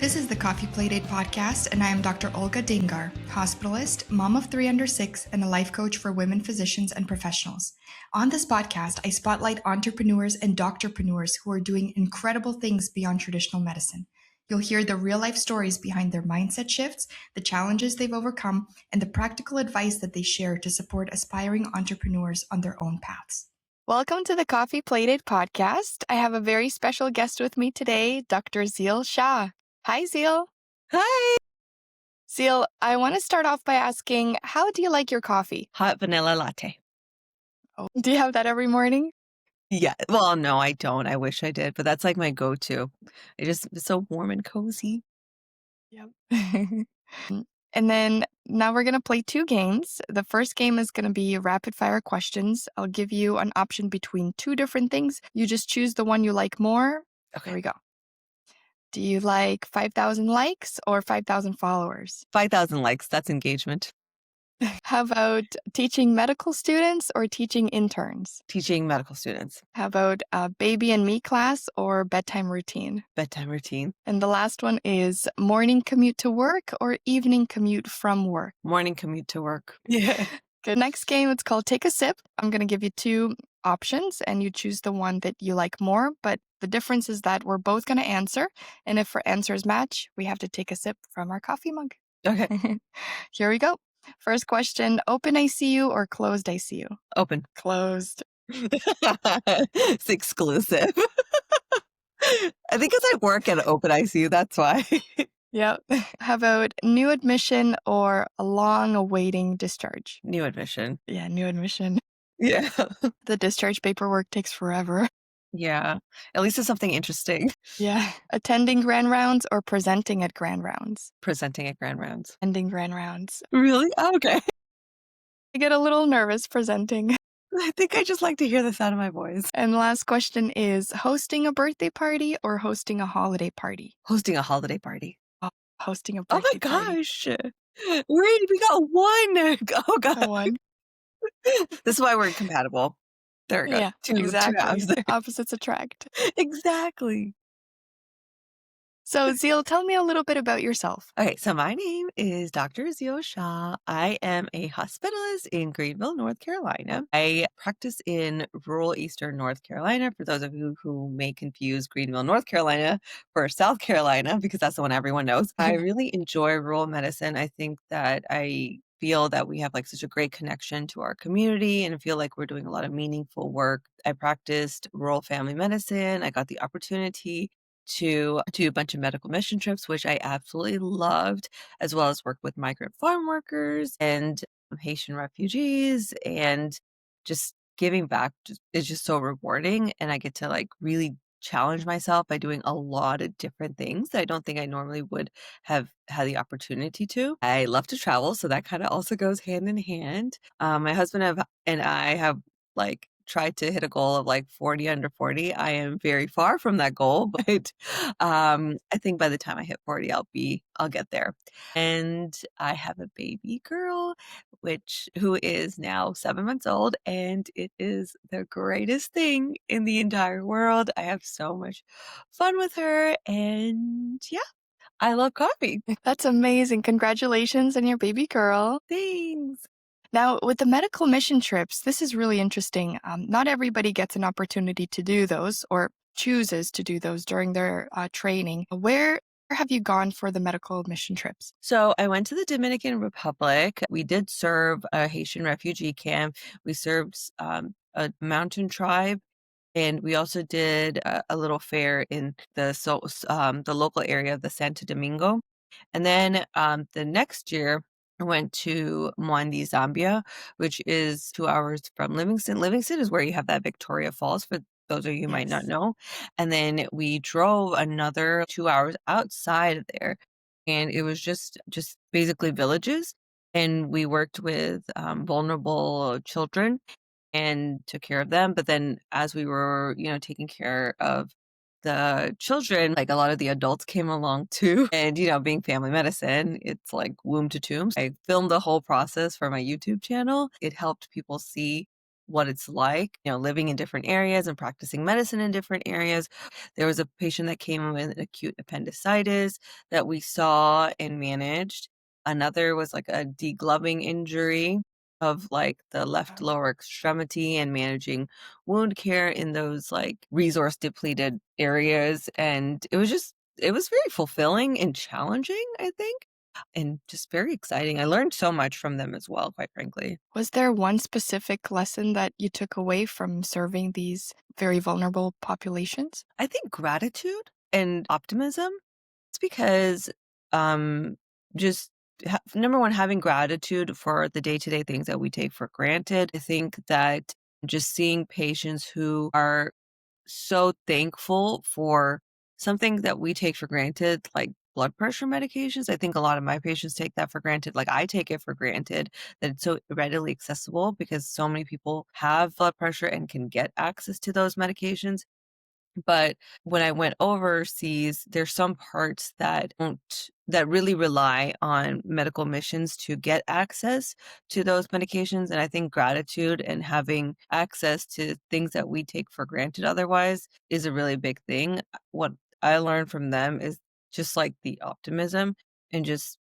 This is the Coffee Plated podcast, and I am Dr. Olga Dengar, hospitalist, mom of 3 under 6, and a life coach for women physicians and professionals. On this podcast, I spotlight entrepreneurs and doctorpreneurs who are doing incredible things beyond traditional medicine. You'll hear the real-life stories behind their mindset shifts, the challenges they've overcome, and the practical advice that they share to support aspiring entrepreneurs on their own paths. Welcome to the Coffee Plated podcast. I have a very special guest with me today, Dr. Zeel Shah. Hi, Zeel. Hi. Zeel, I want to start off by asking, how do you like your coffee? Hot vanilla latte. Oh, do you have that every morning? Yeah. Well, no, I don't. I wish I did, but that's like my go-to. It's so warm and cozy. Yep. And then now we're going to play 2 games. The first game is going to be rapid fire questions. I'll give you an option between 2 different things. You just choose the one you like more. Okay. Here we go. Do you like 5,000 likes or 5,000 followers? 5,000 likes. That's engagement. How about teaching medical students or teaching interns? Teaching medical students. How about a baby and me class or bedtime routine? Bedtime routine. And the last one is morning commute to work or evening commute from work? Morning commute to work. Yeah. Good. Next game, it's called Take a Sip. I'm going to give you 2 options and you choose the one that you like more. But the difference is that we're both going to answer. And if our answers match, we have to take a sip from our coffee mug. Okay. Here we go. First question, open ICU or closed ICU? Open. Closed. It's exclusive. I think because I work at open ICU, that's why. Yep. How about new admission or a long awaiting discharge? New admission. Yeah, new admission. Yeah. The discharge paperwork takes forever. Yeah. At least it's something interesting. Yeah. Attending grand rounds or presenting at grand rounds? Presenting at grand rounds. Attending grand rounds. Really? Oh, okay. I get a little nervous presenting. I think I just like to hear the sound of my voice. And the last question is hosting a birthday party or hosting a holiday party? Hosting a holiday party. Hosting a Oh birthday my party. gosh. We got one. Oh God. One. This is why we're compatible. There we go. Yeah, Two exactly. halves there. Opposites attract. Exactly. So, Zeel, tell me a little bit about yourself. Okay, so my name is Dr. Zeel Shah. I am a hospitalist in Greenville, North Carolina. I practice in rural Eastern North Carolina. For those of you who may confuse Greenville, North Carolina for South Carolina, because that's the one everyone knows. I really enjoy rural medicine. I think that I feel that we have like such a great connection to our community and I feel like we're doing a lot of meaningful work. I practiced rural family medicine. I got the opportunity to do a bunch of medical mission trips, which I absolutely loved, as well as work with migrant farm workers and Haitian refugees, and just giving back is just so rewarding. And I get to like really challenge myself by doing a lot of different things that I don't think I normally would have had the opportunity to. I love to travel, so that kind of also goes hand in hand. My husband and I have like tried to hit a goal of like 40 under 40. I am very far from that goal, but I think by the time I hit 40, I'll get there. And I have a baby girl, who is now 7 months old, and it is the greatest thing in the entire world. I have so much fun with her, and yeah, I love coffee. That's amazing. Congratulations on your baby girl. Thanks. Now, with the medical mission trips, this is really interesting. Not everybody gets an opportunity to do those or chooses to do those during their training. Where have you gone for the medical mission trips? So I went to the Dominican Republic. We did serve a Haitian refugee camp. We served a mountain tribe. And we also did a little fair in the local area of the Santo Domingo. And then the next year, I went to Mwandi, Zambia, which is 2 hours from Livingston. Livingston is where you have that Victoria Falls, for those of you who might not know. And then we drove another 2 hours outside of there. And it was just basically villages. And we worked with vulnerable children and took care of them. But then as we were, taking care of the children, like a lot of the adults came along too. And, being family medicine, it's like womb to tomb. I filmed the whole process for my YouTube channel. It helped people see what it's like, living in different areas and practicing medicine in different areas. There was a patient that came in with acute appendicitis that we saw and managed. Another was like a degloving injury of like the left lower extremity and managing wound care in those like resource depleted areas. And it was very fulfilling and challenging, I think, and just very exciting. I learned so much from them as well, quite frankly. Was there one specific lesson that you took away from serving these very vulnerable populations? I think gratitude and optimism. It's because just number one, having gratitude for the day-to-day things that we take for granted. I think that just seeing patients who are so thankful for something that we take for granted, like blood pressure medications. I think a lot of my patients take that for granted. Like I take it for granted that it's so readily accessible because so many people have blood pressure and can get access to those medications. But when I went overseas, there's some parts that really rely on medical missions to get access to those medications. And I think gratitude and having access to things that we take for granted otherwise is a really big thing. What I learned from them is just like the optimism and just,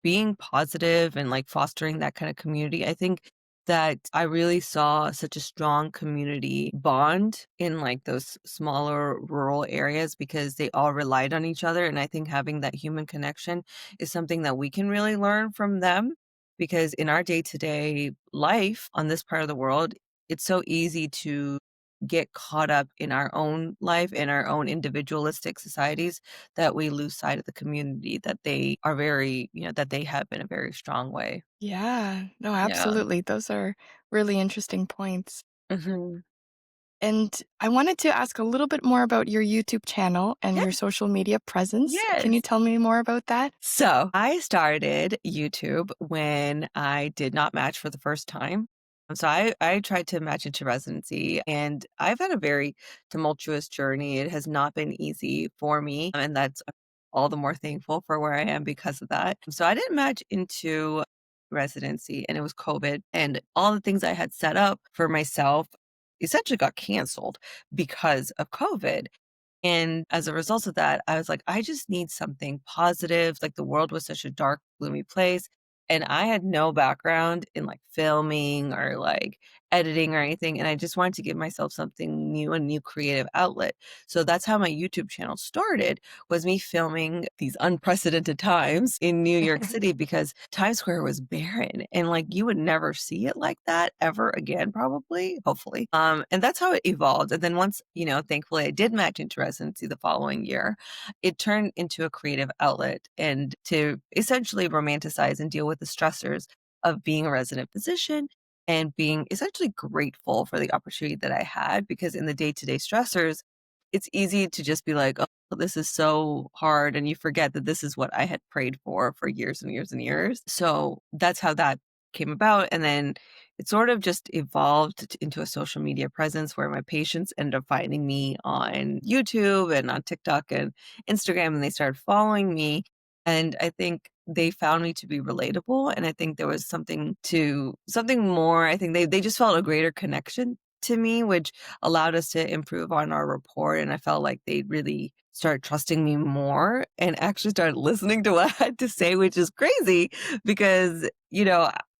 being positive and like fostering that kind of community. I think that I really saw such a strong community bond in like those smaller rural areas because they all relied on each other. And I think having that human connection is something that we can really learn from them because in our day to day life on this part of the world, it's so easy to get caught up in our own life, in our own individualistic societies, that we lose sight of the community that they are very, that they have in a very strong way. Yeah, no, Yeah. absolutely. Those are really interesting points. Mhm. And I wanted to ask a little bit more about your YouTube channel and Yeah. your social media presence. Can you Yes. tell me more about that? So I started YouTube when I did not match for the first time. So I tried to match into residency and I've had a very tumultuous journey. It has not been easy for me. And that's all the more thankful for where I am because of that. So I didn't match into residency and it was COVID and all the things I had set up for myself essentially got canceled because of COVID. And as a result of that, I was like, I just need something positive. Like the world was such a dark, gloomy place. And I had no background in like filming or like editing or anything. And I just wanted to give myself something new, a new creative outlet. So that's how my YouTube channel started, was me filming these unprecedented times in New York City because Times Square was barren and like you would never see it like that ever again, probably, hopefully. And that's how it evolved. And then once, thankfully I did match into residency the following year, it turned into a creative outlet and to essentially romanticize and deal with the stressors of being a resident physician and being essentially grateful for the opportunity that I had because in the day-to-day stressors, it's easy to just be like, oh, this is so hard. And you forget that this is what I had prayed for years and years and years. So that's how that came about. And then it sort of just evolved into a social media presence where my patients ended up finding me on YouTube and on TikTok and Instagram, and they started following me. And I think they found me to be relatable. And I think there was something more. I think they just felt a greater connection to me, which allowed us to improve on our rapport. And I felt like they really started trusting me more and actually started listening to what I had to say, which is crazy because,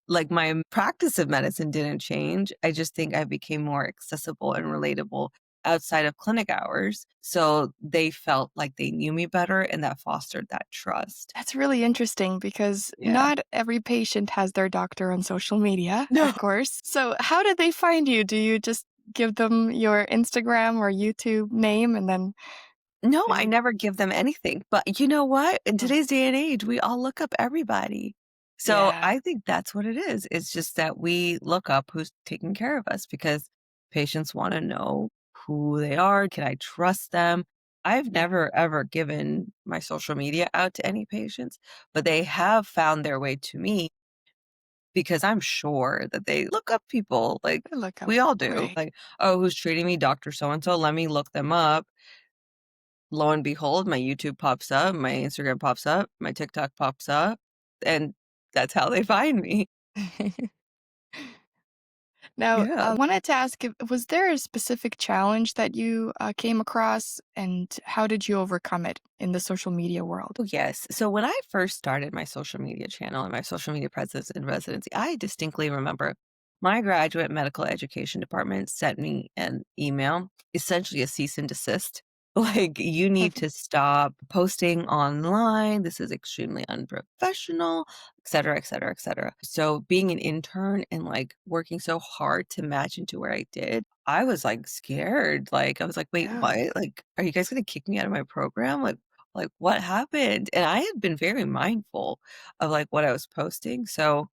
like my practice of medicine didn't change. I just think I became more accessible and relatable outside of clinic hours. So they felt like they knew me better and that fostered that trust. That's really interesting because Yeah. not every patient has their doctor on social media, No. of course. So, how did they find you? Do you just give them your Instagram or YouTube name and then No, I they. never give them anything. But you know what? In Mm. today's day and age, we all look up everybody. So Yeah, I think that's what it is. It's just that we look up who's taking care of us because patients want to know who they are. Can I trust them? I've yeah, never ever given my social media out to any patients, but they have found their way to me because I'm sure that they look up people like I look up. we all do. Right. Like, oh, who's treating me? Dr. So and so. Let me look them up. Lo and behold, my YouTube pops up, my Instagram pops up, my TikTok pops up, and that's how they find me. Now, Yeah. I wanted to ask, was there a specific challenge that you came across, and how did you overcome it in the social media world? Oh, yes. So when I first started my social media channel and my social media presence in residency, I distinctly remember my graduate medical education department sent me an email, essentially a cease and desist. Like, you need to stop posting online. This is extremely unprofessional, et cetera, et cetera, et cetera. So being an intern and like working so hard to match into where I did, I was like scared. Like, I was like, wait, Yeah. what? Like, are you guys going to kick me out of my program? Like, what happened? And I had been very mindful of, like, what I was posting, so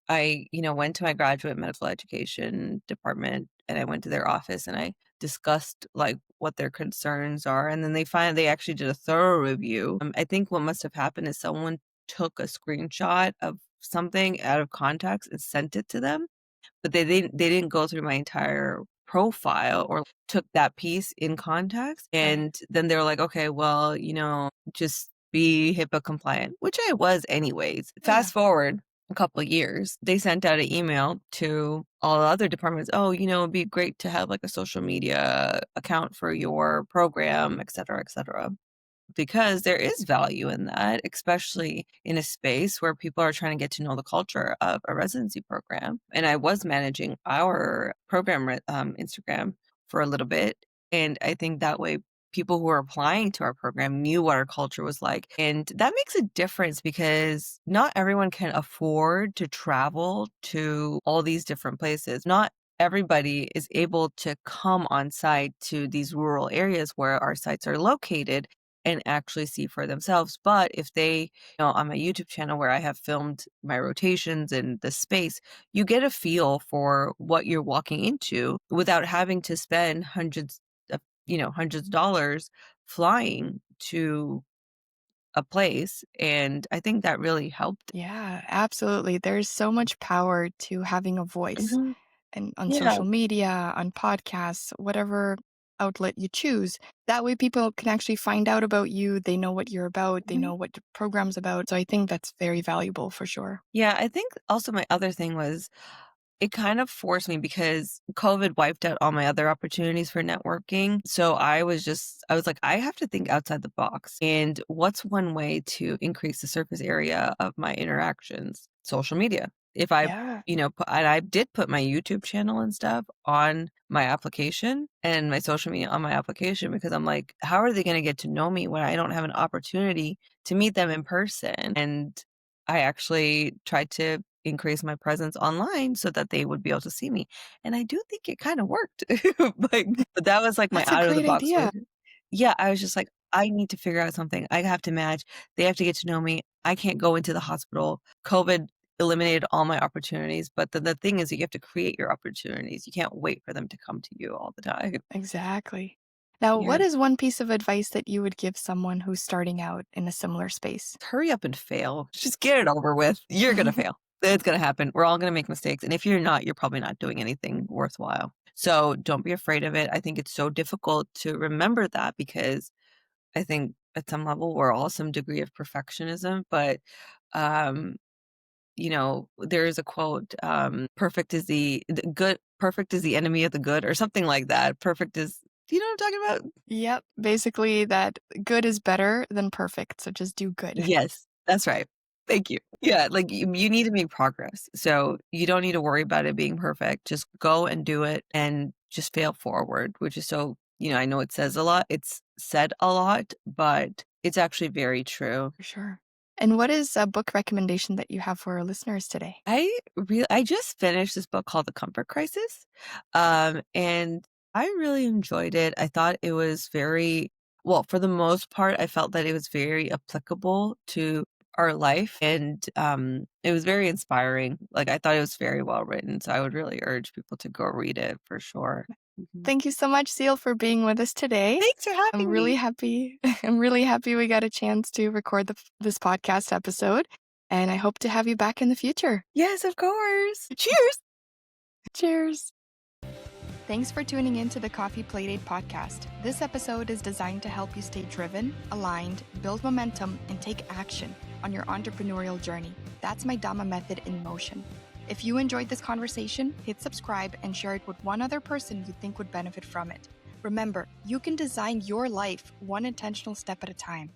I, went to my graduate medical education department, and I went to their office, and I discussed, like, what their concerns are, and then they actually did a thorough review. I think what must have happened is someone took a screenshot of something out of context and sent it to them, but they didn't go through my entire profile or took that piece in context, Right. and then they were like, "Okay, well, just be HIPAA compliant," which I was anyways. Yeah. Fast forward a couple years, they sent out an email to all the other departments, "Oh, it'd be great to have, like, a social media account for your program, et cetera, et cetera." Because there is value in that, especially in a space where people are trying to get to know the culture of a residency program. And I was managing our program Instagram for a little bit. And I think that way people who are applying to our program knew what our culture was like. And that makes a difference because not everyone can afford to travel to all these different places. Not everybody is able to come on site to these rural areas where our sites are located and actually see for themselves. But if they, on my YouTube channel where I have filmed my rotations in the space, you get a feel for what you're walking into without having to spend hundreds of dollars flying to a place. And I think that really helped. Yeah, absolutely. There's so much power to having a voice, Mhm. and on Yeah. social media, on podcasts, whatever outlet you choose. That way people can actually find out about you. They know what you're about. They Mhm. know what the program's about. So I think that's very valuable for sure. Yeah. I think also my other thing was it kind of forced me because COVID wiped out all my other opportunities for networking. So I was like, I have to think outside the box. And what's one way to increase the surface area of my interactions? Social media. If I, Yeah, and I did put my YouTube channel and stuff on my application and my social media on my application because I'm like, how are they going to get to know me when I don't have an opportunity to meet them in person? And I actually tried to increase my presence online so that they would be able to see me. And I do think it kind of worked. Like, but that was like my that's a out of the great box way. idea. Yeah, I was just like, I need to figure out something. I have to manage. They have to get to know me. I can't go into the hospital. COVID eliminated all my opportunities. But the thing is, you have to create your opportunities. You can't wait for them to come to you all the time. Exactly. Now, Yeah. what is one piece of advice that you would give someone who's starting out in a similar space? Hurry up and fail. Just get it over with. You're going to fail. It's going to happen. We're all going to make mistakes. And if you're not, you're probably not doing anything worthwhile. So don't be afraid of it. I think it's so difficult to remember that because I think at some level we're all some degree of perfectionism. But, um, there is a quote, perfect is the enemy of the good, or something like that. Perfect is, do you know what I'm talking about? Yep. Basically, that good is better than perfect. So just do good. Yes, that's right. Thank you. Yeah, like you need to make progress. So you don't need to worry about it being perfect. Just go and do it and just fail forward, which is so, I know it says a lot. It's said a lot, but it's actually very true. For sure. And what is a book recommendation that you have for our listeners today? I just finished this book called The Comfort Crisis. And I really enjoyed it. I thought it was very well, for the most part, I felt that it was very applicable to our life and it was very inspiring. Like I thought it was very well written. So I would really urge people to go read it for sure. Mhm. Thank you so much, Zeel, for being with us today. Thanks for I'm having really me. happy. I'm really happy we got a chance to record this podcast episode, and I hope to have you back in the future. Yes, of course. Cheers. Cheers. Thanks for tuning in to the Coffee Playdate podcast. This episode is designed to help you stay driven, aligned, build momentum, and take action on your entrepreneurial journey. That's my Dhamma method in motion. If you enjoyed this conversation, hit subscribe and share it with one other person you think would benefit from it. Remember, you can design your life one intentional step at a time.